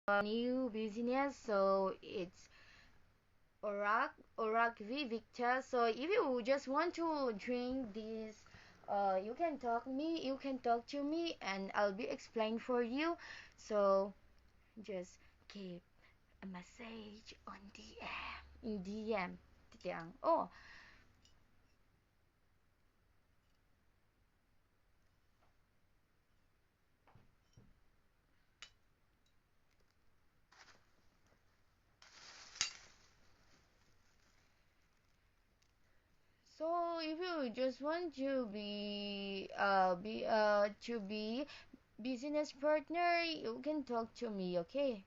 new business, so it's Orak V Victor. So if you just want to drink this, you can talk to me, and I'll be explain for you. So just keep a message on DM in DM. Oh, so if you just want to be business partner, you can talk to me, okay?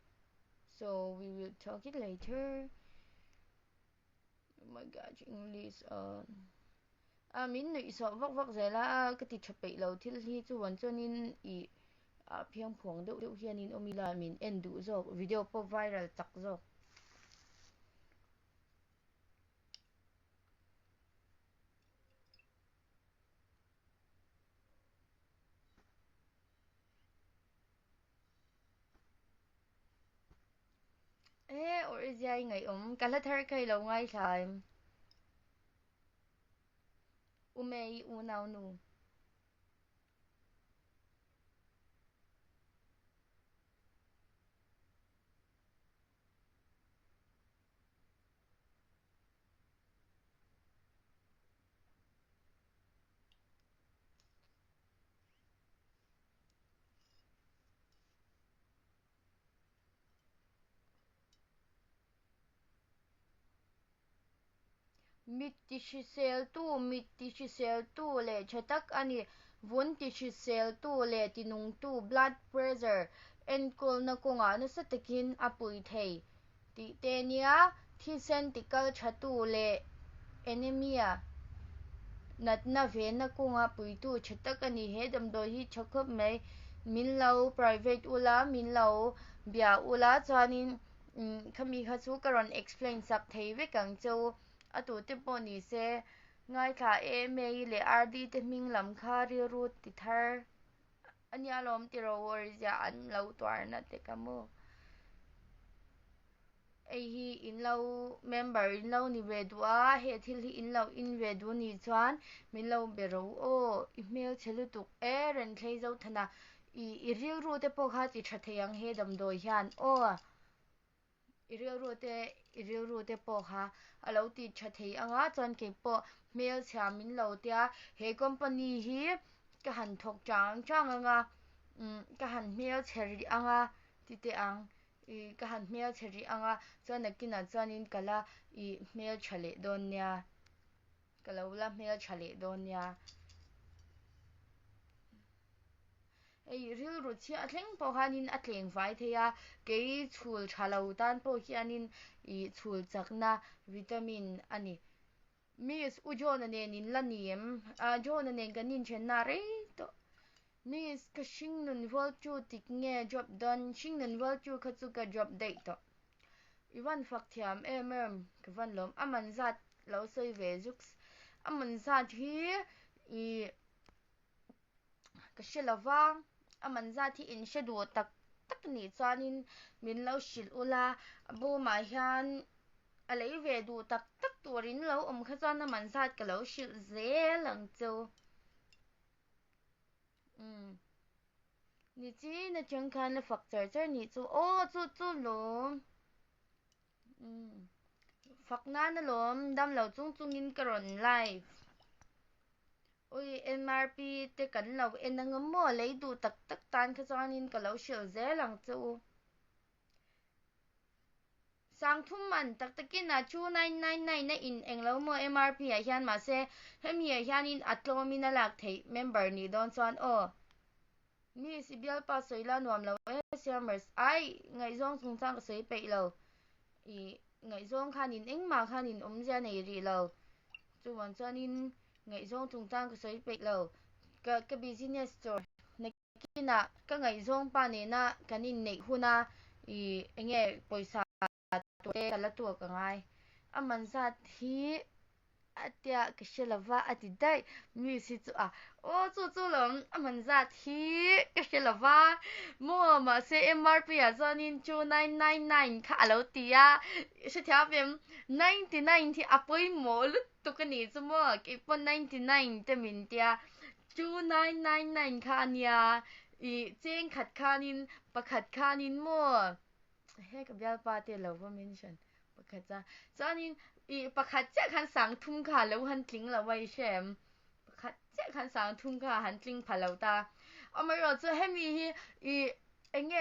So we will talk it later. Oh my gosh, English. Min nữ so vóc vóc rẻ la cái tịt chụp bậy lâu thì chu vẫn cho nên phiang phong đậu hiền in omila min end du zo video po viral tak zo. Or is ay ngày kalathar kay lâu ngay time. Umay unaw nu. Mittishisel tu le chatak ani vuntishisel tu le tinung tu blood pressure enkol na ko nga na sa takin apuy thei ti tenia thicentical chatu le anemia nat na ve na ko nga pui tu chatak ani he dam do hi chakop mai min lau private ula min lau bia ula chanin khami kha chu karon explain sak thei ve kang chau atu te poni se ngai kha e mei le rd te ming lam kha ri ru ti thar anya lom ti ro wor ja an lau twar na te kamu ai hi in lau member in lau ni ve dua he thil hi in lau in ve du ni chuan min lau be ro o email chelu tuk e ren thlei zo thana i ril ru te po kha ti tha theyang he dam do hian o iril ru te po kha alo ti tha thei anga chuan ke po mail chha min lo tia he company hi ka han thok chang anga ka han mail chheri anga ti te ang I ka han mail chheri anga chuan nakina chuanin kala I mail chhale don nia kalawla mail chhale don nia ei ril ru chi atleng po hanin atleng vai theya ke chhul thalo tan po hianin I chhul chakna vitamin ani mis ujona ne nin laniem a jona ne ganin chen na re to mis ka shing nun vol chu tik nge job don shing nun vol chu kha chu ka job date to iwan fak thiam ka van lom aman zat lo soi ve jux aman zat hi I ka shelawa aman zat hi in shedu tak tak ni chuanin min lo shil ula bu ma hian alei ve du tak tak turin lo kha chuan aman zat ka lo shil zelang chu ni chi na chang khan la fak char ni chu o chu lo fak na na lom dam lo chung in karon live ui MRP te kan lo enang mo lei du tak tak tan kha chuan in ka lo shil zelang chu sang thum man tak takin na 2999 na in englo mo MRP a hian ma se hem hi hian in atlomi na lak thei member ni don chuan o mi sibial pa soila nuam lo SMers ai ngai zong chung chang ka sei pe lo I ngai zong khan in engma khan in ja nei ri lo chu wan chuan in ngai zong chung chang ka sei pe lo ka business store nakina ka ngai zong pa ne na kanin nei huna I enge poisa to kala tu ka ngai aman zat hi atia kashelava atidai music chu a o chu lom aman za thi kashelava mo ma se MRP a zonin 2999 kha alo tia se thia bem 99 thi apoi mo lu tu ka ni chu mo ki pon 99 te min tia 2999 kha ania I cheng khat khanin pakhat khanin mo he ka bial pa te lo wa mention pakhat cha chanin I pakhat che khan sang thum kha lo han tling la wai shem pakhat che khan sang thum kha han tling phalo ta amai ro chu hemi hi I enge